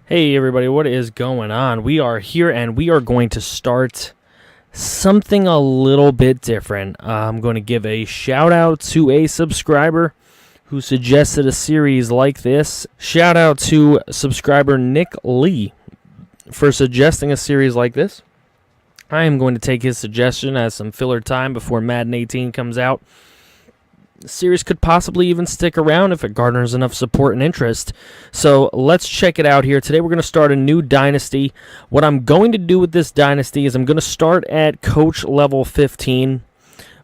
Hey everybody, what is going on? We are here and we are going to start something a little bit different. I'm going to give a shout out to a subscriber who suggested a series like this. Shout out to subscriber Nick Lee for suggesting a series like this. I am going to take his suggestion as some filler time before Madden 18 comes out. The series could possibly even stick around if it garners enough support and interest. So let's check it out here. Today we're going to start a new Dynasty. What I'm going to do with this Dynasty is I'm going to start at coach level 15,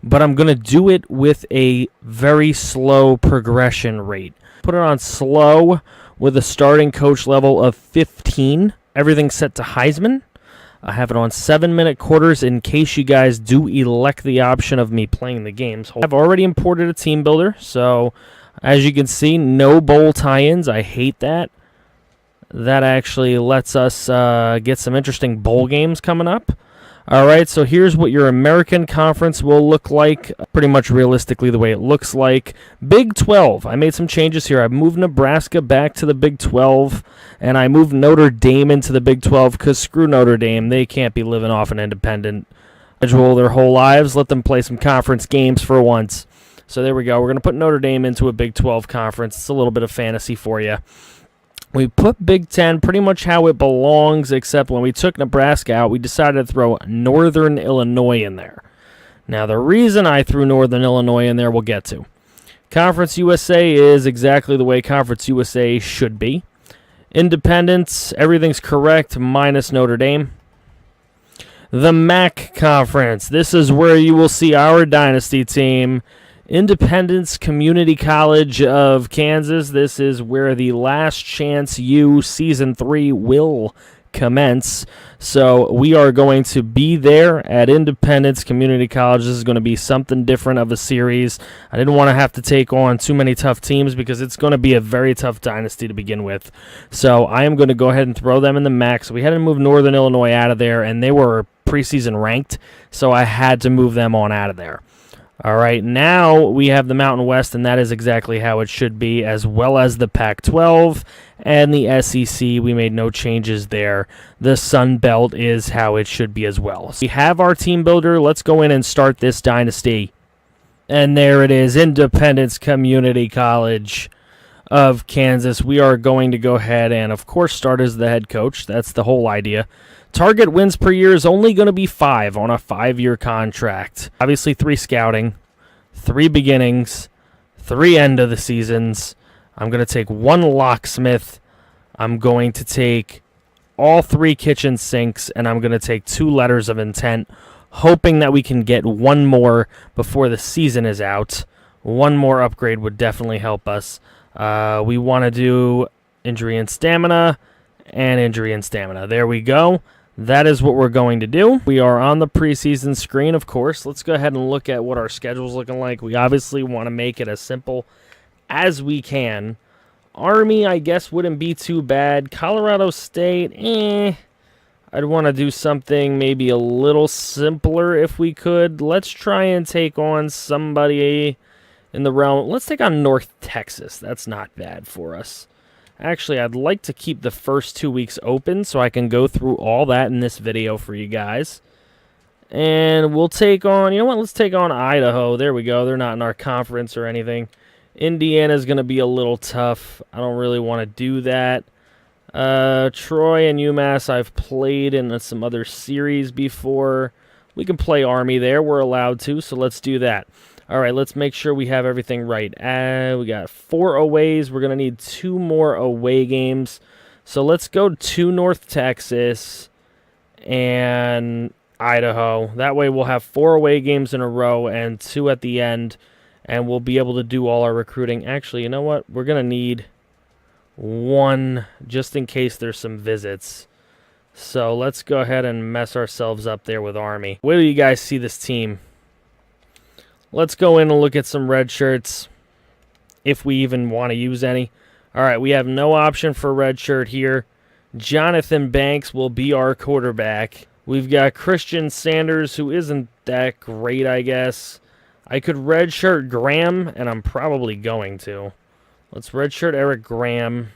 but I'm going to do it with a very slow progression rate. Put it on slow with a starting coach level of 15. Everything set to Heisman. I have it on 7-minute quarters in case you guys do elect the option of me playing the games. I've already imported a team builder, so as you can see, no bowl tie-ins. I hate that. That actually lets us get some interesting bowl games coming up. All right, so here's what your American Conference will look like, pretty much realistically the way it looks like. Big 12, I made some changes here. I moved Nebraska back to the Big 12, and I moved Notre Dame into the Big 12 because screw Notre Dame. They can't be living off an independent schedule their whole lives. Let them play some conference games for once. So there we go. We're going to put Notre Dame into a Big 12 conference. It's a little bit of fantasy for you. We put Big 10 pretty much how it belongs, except when we took Nebraska out, we decided to throw Northern Illinois in there. Now, the reason I threw Northern Illinois in there, we'll get to. Conference USA is exactly the way Conference USA should be. Independence, everything's correct, minus Notre Dame. The MAC Conference, this is where you will see our Dynasty team. Independence Community College of Kansas. This is where the Last Chance U Season 3 will commence. So we are going to be there at Independence Community College. This is going to be something different of a series. I didn't want to have to take on too many tough teams because it's going to be a very tough Dynasty to begin with. So I am going to go ahead and throw them in the MAC. So we had to move Northern Illinois out of there, and they were preseason ranked, so I had to move them on out of there. All right, now we have the Mountain West, and that is exactly how it should be, as well as the Pac-12 and the SEC. We made no changes there. The Sun Belt is how it should be as well. So we have our team builder. Let's go in and start this Dynasty. And there it is, Independence Community College of Kansas. We are going to go ahead and, of course, start as the head coach. That's the whole idea. Target wins per year is only going to be 5 on a 5-year contract. Obviously, 3 scouting, 3 beginnings, 3 end of the seasons. I'm going to take 1 locksmith. I'm going to take all 3 kitchen sinks, and I'm going to take 2 letters of intent, hoping that we can get 1 more before the season is out. 1 more upgrade would definitely help us. We want to do injury and stamina, and injury and stamina. There we go. That is what we're going to do. We are on the preseason screen, of course. Let's go ahead and look at what our schedule's looking like. We obviously want to make it as simple as we can. Army, I guess, wouldn't be too bad. Colorado State, I'd want to do something maybe a little simpler if we could. Let's try and take on somebody in the realm. Let's take on North Texas. That's not bad for us. Actually, I'd like to keep the first 2 weeks open so I can go through all that in this video for you guys. And we'll take on, you know what, let's take on Idaho. There we go. They're not in our conference or anything. Indiana's going to be a little tough. I don't really want to do that. Troy and UMass I've played in some other series before. We can play Army there. We're allowed to, so let's do that. All right, let's make sure we have everything right. We got 4 aways. We're going to need 2 more away games. So let's go to North Texas and Idaho. That way we'll have 4 away games in a row and 2 at the end, and we'll be able to do all our recruiting. Actually, you know what? We're going to need 1 just in case there's some visits. So let's go ahead and mess ourselves up there with Army. Where do you guys see this team? Let's go in and look at some red shirts, if we even want to use any. All right, we have no option for red shirt here. Jonathan Banks will be our quarterback. We've got Christian Sanders, who isn't that great, I guess. I could red shirt Graham, and I'm probably going to. Let's red shirt Eric Graham.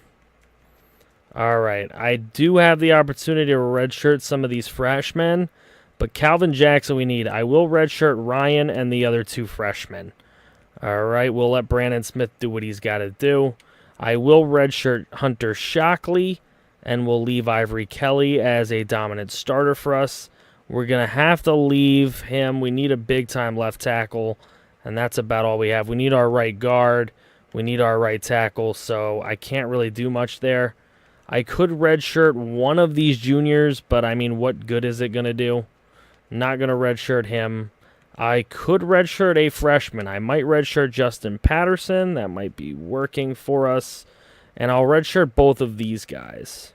All right, I do have the opportunity to redshirt some of these freshmen, but Calvin Jackson we need. I will redshirt Ryan and the other 2 freshmen. All right, we'll let Brandon Smith do what he's got to do. I will redshirt Hunter Shockley, and we'll leave Ivory Kelly as a dominant starter for us. We're going to have to leave him. We need a big-time left tackle, and that's about all we have. We need our right guard. We need our right tackle, so I can't really do much there. I could redshirt one of these juniors, but, I mean, what good is it going to do? Not going to redshirt him. I could redshirt a freshman. I might redshirt Justin Patterson. That might be working for us. And I'll redshirt both of these guys.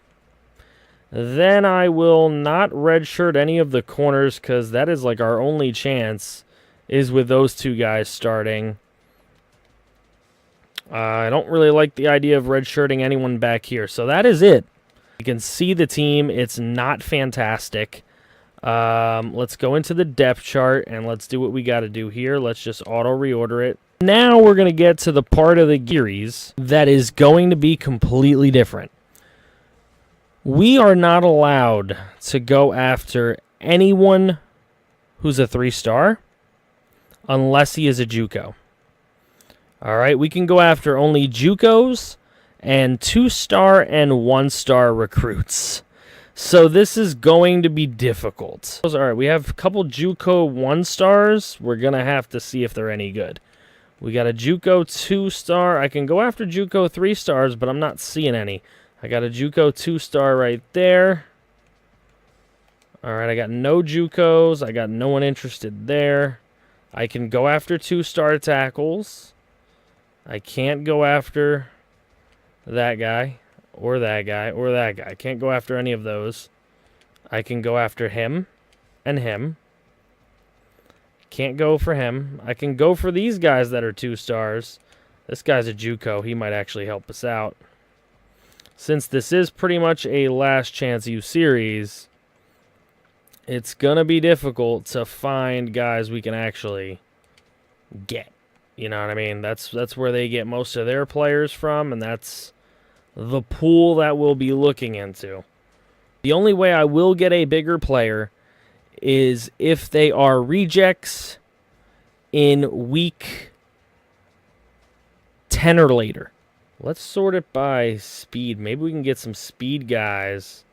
Then I will not redshirt any of the corners because that is like our only chance is with those 2 guys starting. I don't really like the idea of redshirting anyone back here. So that is it. You can see the team. It's not fantastic. Let's go into the depth chart, and let's do what we got to do here. Let's just auto-reorder it. Now we're going to get to the part of the series that is going to be completely different. We are not allowed to go after anyone who's a 3-star unless he is a JUCO. All right, we can go after only JUCOs and 2-star and 1-star recruits. So this is going to be difficult. All right, we have a couple JUCO 1-stars. We're going to have to see if they're any good. We got a JUCO 2-star. I can go after JUCO 3-stars, but I'm not seeing any. I got a JUCO 2-star right there. All right, I got no JUCOs. I got no one interested there. I can go after 2-star tackles. I can't go after that guy or that guy or that guy. I can't go after any of those. I can go after him and him. Can't go for him. I can go for these guys that are 2-stars. This guy's a JUCO. He might actually help us out. Since this is pretty much a last chance U series, it's going to be difficult to find guys we can actually get. You know what I mean? That's where they get most of their players from, and that's the pool that we'll be looking into. The only way I will get a bigger player is if they are rejects in week 10 or later. Let's sort it by speed. Maybe we can get some speed guys.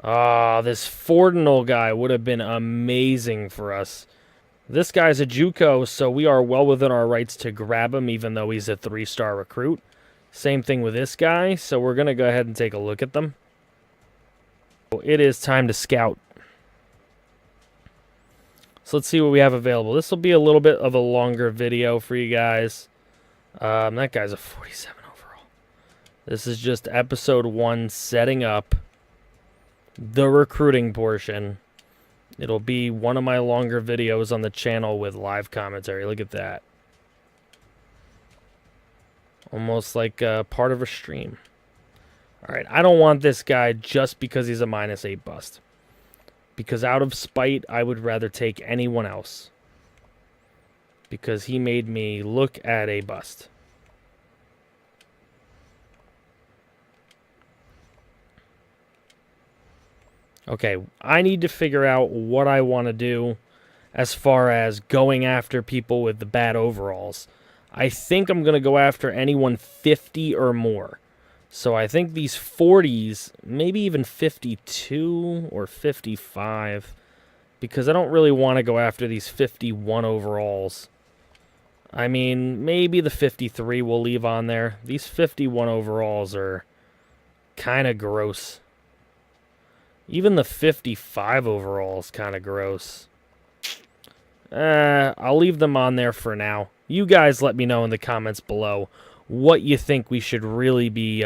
Ah, this Fortinal guy would have been amazing for us. This guy's a JUCO, so we are well within our rights to grab him, even though he's a 3-star recruit. Same thing with this guy, so we're going to go ahead and take a look at them. It is time to scout. So let's see what we have available. This will be a little bit of a longer video for you guys. That guy's a 47 overall. This is just episode 1 setting up the recruiting portion. It'll be one of my longer videos on the channel with live commentary. Look at that. Almost like part of a stream. All right, I don't want this guy just because he's a -8 bust. Because out of spite, I would rather take anyone else. Because he made me look at a bust. Okay, I need to figure out what I want to do as far as going after people with the bad overalls. I think I'm going to go after anyone 50 or more. So I think these 40s, maybe even 52 or 55, because I don't really want to go after these 51 overalls. I mean, maybe the 53 we'll leave on there. These 51 overalls are kind of gross. Even the 55 overall is kind of gross. I'll leave them on there for now. You guys let me know in the comments below what you think we should really be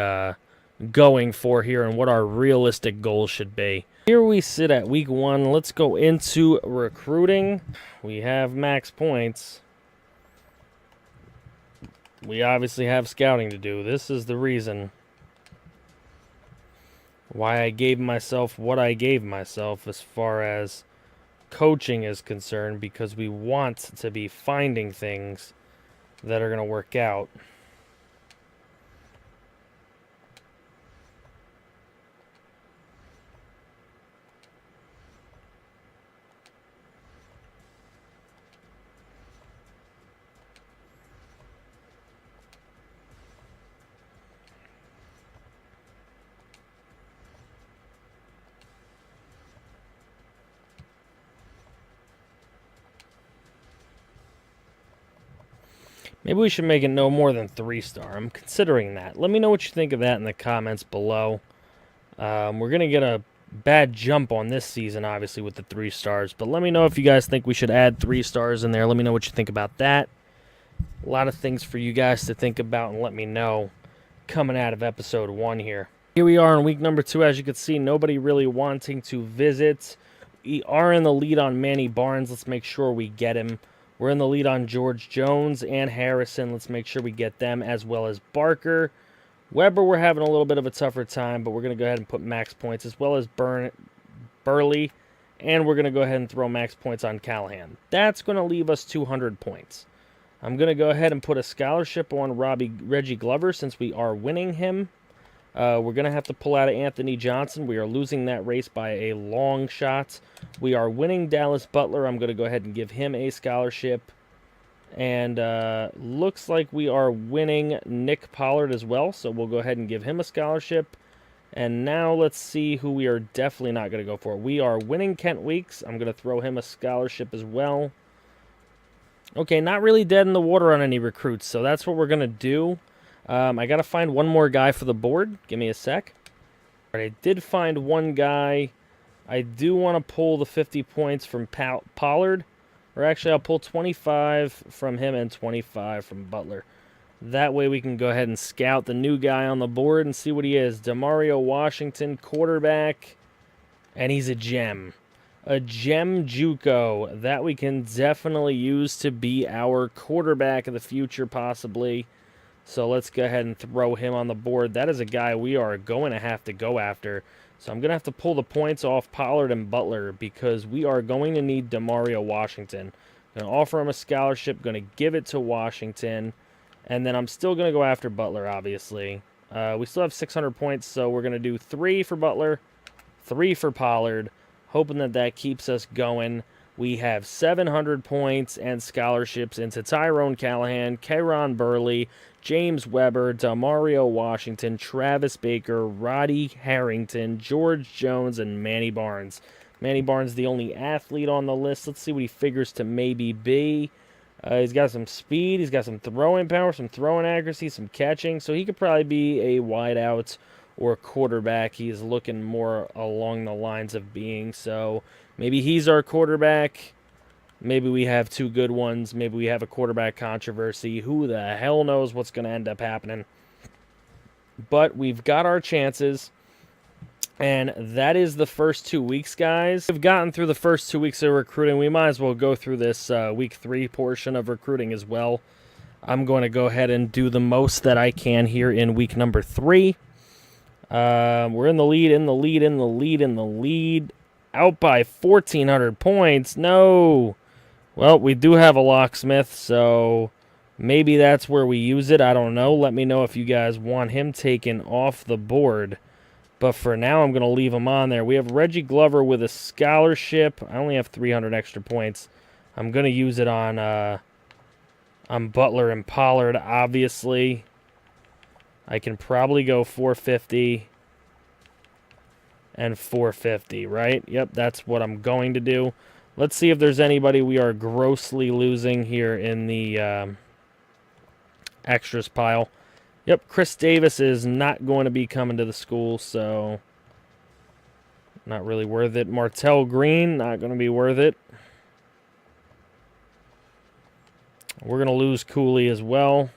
going for here and what our realistic goals should be. Here we sit at week 1. Let's go into recruiting. We have max points. We obviously have scouting to do. This is the reason why I gave myself what I gave myself as far as coaching is concerned, because we want to be finding things that are going to work out. Maybe we should make it no more than 3-star. I'm considering that. Let me know what you think of that in the comments below. We're going to get a bad jump on this season, obviously, with the 3 stars. But let me know if you guys think we should add 3 stars in there. Let me know what you think about that. A lot of things for you guys to think about and let me know coming out of episode 1 here. Here we are in week number 2. As you can see, nobody really wanting to visit. We are in the lead on Manny Barnes. Let's make sure we get him. We're in the lead on George Jones and Harrison. Let's make sure we get them, as well as Barker. Weber, we're having a little bit of a tougher time, but we're going to go ahead and put max points, as well as Burley. And we're going to go ahead and throw max points on Callahan. That's going to leave us 200 points. I'm going to go ahead and put a scholarship on Reggie Glover since we are winning him. We're going to have to pull out of Anthony Johnson. We are losing that race by a long shot. We are winning Dallas Butler. I'm going to go ahead and give him a scholarship. And looks like we are winning Nick Pollard as well, so we'll go ahead and give him a scholarship. And now let's see who we are definitely not going to go for. We are winning Kent Weeks. I'm going to throw him a scholarship as well. Okay, not really dead in the water on any recruits, so that's what we're going to do. I got to find one more guy for the board. Give me a sec. All right, I did find one guy. I do want to pull the 50 points from Pollard. Or actually, I'll pull 25 from him and 25 from Butler. That way we can go ahead and scout the new guy on the board and see what he is. Demario Washington, quarterback. And he's a gem. A gem JUCO that we can definitely use to be our quarterback of the future, possibly. So let's go ahead and throw him on the board. That is a guy we are going to have to go after. So I'm going to have to pull the points off Pollard and Butler because we are going to need Demario Washington. Going to offer him a scholarship, going to give it to Washington, and then I'm still going to go after Butler, obviously. We still have 600 points, so we're going to do 3 for Butler, 3 for Pollard, hoping that that keeps us going. We have 700 points and scholarships into Tyrone Callahan, Kayron Burley, James Weber, Demario Washington, Travis Baker, Roddy Harrington, George Jones, and Manny Barnes. Manny Barnes, the only athlete on the list. Let's see what he figures to maybe be. He's got some speed. He's got some throwing power, some throwing accuracy, some catching. So he could probably be a wideout or quarterback. He's looking more along the lines of being. So maybe he's our quarterback. Maybe we have 2 good ones. Maybe we have a quarterback controversy. Who the hell knows what's going to end up happening. But we've got our chances. And that is the first 2 weeks, guys. We've gotten through the first 2 weeks of recruiting. We might as well go through this week 3 portion of recruiting as well. I'm going to go ahead and do the most that I can here in week number 3. We're in the lead. Out by 1,400 points. No. Well, we do have a locksmith, so maybe that's where we use it. I don't know. Let me know if you guys want him taken off the board. But for now, I'm going to leave him on there. We have Reggie Glover with a scholarship. I only have 300 extra points. I'm going to use it on Butler and Pollard, obviously. I can probably go 450 and 450, right? Yep, that's what I'm going to do. Let's see if there's anybody we are grossly losing here in the extras pile. Yep, Chris Davis is not going to be coming to the school, so not really worth it. Martell Green, not going to be worth it. We're going to lose Cooley as well.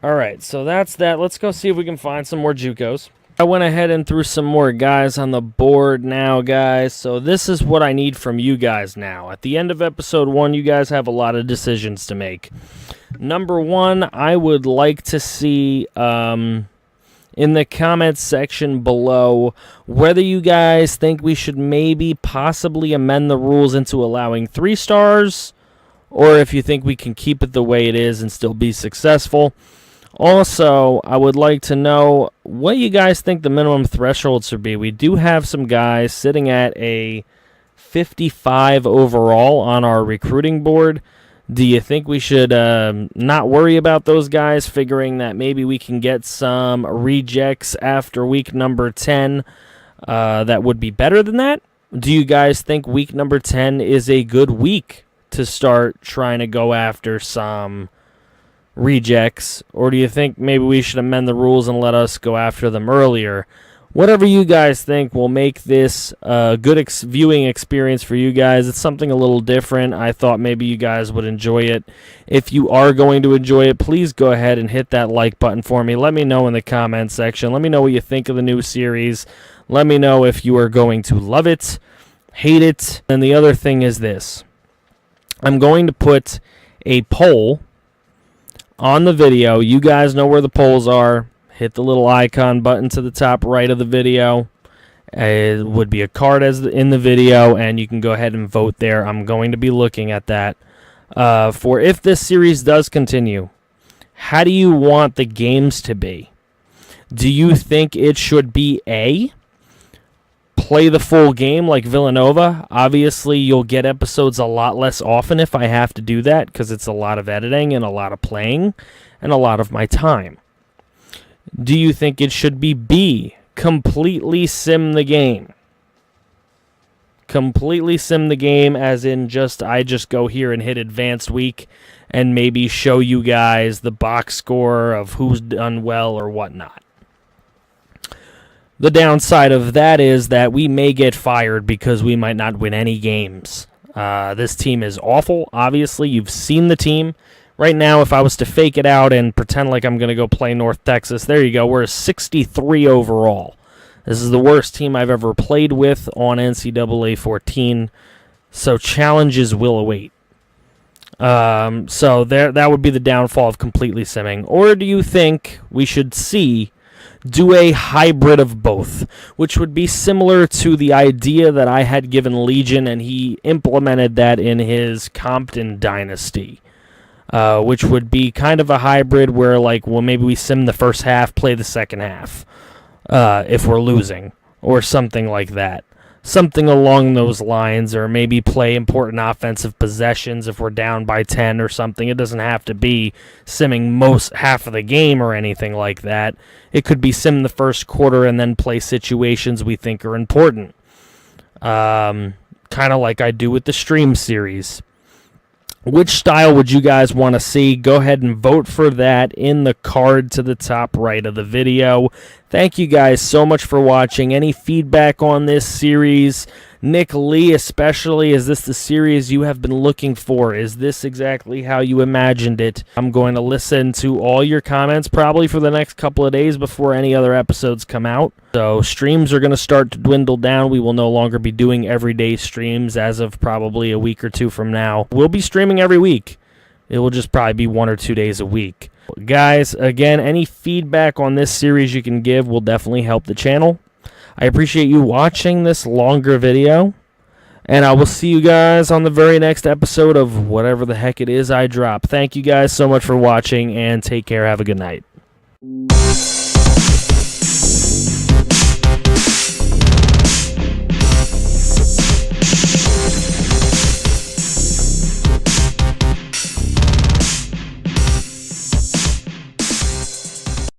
All right, so that's that. Let's go see if we can find some more JUCOs. I went ahead and threw some more guys on the board now, guys. So this is what I need from you guys now. At the end of episode 1, you guys have a lot of decisions to make. Number 1, I would like to see in the comments section below whether you guys think we should maybe possibly amend the rules into allowing 3 stars, or if you think we can keep it the way it is and still be successful. Also, I would like to know what you guys think the minimum threshold should be. We do have some guys sitting at a 55 overall on our recruiting board. Do you think we should not worry about those guys, figuring that maybe we can get some rejects after week number 10? that would be better than that? Do you guys think week number 10 is a good week to start trying to go after some rejects? Or do you think maybe we should amend the rules and let us go after them earlier? Whatever you guys think will make this a good viewing experience for you guys. It's something a little different. I thought maybe you guys would enjoy it. If you are going to enjoy it, please go ahead and hit that like button for me. Let me know in the comment section. Let me know what you think of the new series. Let me know if you are going to love it, hate it. And the other thing is this. I'm going to put a poll on the video. You guys know where the polls are. Hit the little icon button to the top right of the video. It would be a card in the video, and you can go ahead and vote there. I'm going to be looking at that. For if this series does continue, how do you want the games to be? Do you think it should be A, play the full game like Villanova? Obviously, you'll get episodes a lot less often if I have to do that because it's a lot of editing and a lot of playing and a lot of my time. Do you think it should be B, completely sim the game? Completely sim the game as in I just go here and hit advanced week and maybe show you guys the box score of who's done well or whatnot. The downside of that is that we may get fired because we might not win any games. This team is awful. Obviously, you've seen the team. Right now, if I was to fake it out and pretend like I'm going to go play North Texas, there you go. We're a 63 overall. This is the worst team I've ever played with on NCAA 14, so challenges will await. So that would be the downfall of completely simming. Or do you think we should do a hybrid of both, which would be similar to the idea that I had given Legion, and he implemented that in his Compton Dynasty? Which would be kind of a hybrid where, maybe we sim the first half, play the second half if we're losing, or something like that. Something along those lines, or maybe play important offensive possessions if we're down by 10 or something. It doesn't have to be simming half of the game or anything like that. It could be sim the first quarter and then play situations we think are important. Kind of like I do with the stream series. Which style would you guys want to see? Go ahead and vote for that in the card to the top right of the video. Thank you guys so much for watching. Any feedback on this series? Nick Lee especially, is this the series you have been looking for? Is this exactly how you imagined it? I'm going to listen to all your comments probably for the next couple of days before any other episodes come out. So streams are going to start to dwindle down. We will no longer be doing everyday streams as of probably a week or two from now. We'll be streaming every week. It will just probably be 1 or 2 days a week. Guys, again, any feedback on this series you can give will definitely help the channel. I appreciate you watching this longer video, and I will see you guys on the very next episode of whatever the heck it is I drop. Thank you guys so much for watching, and take care. Have a good night.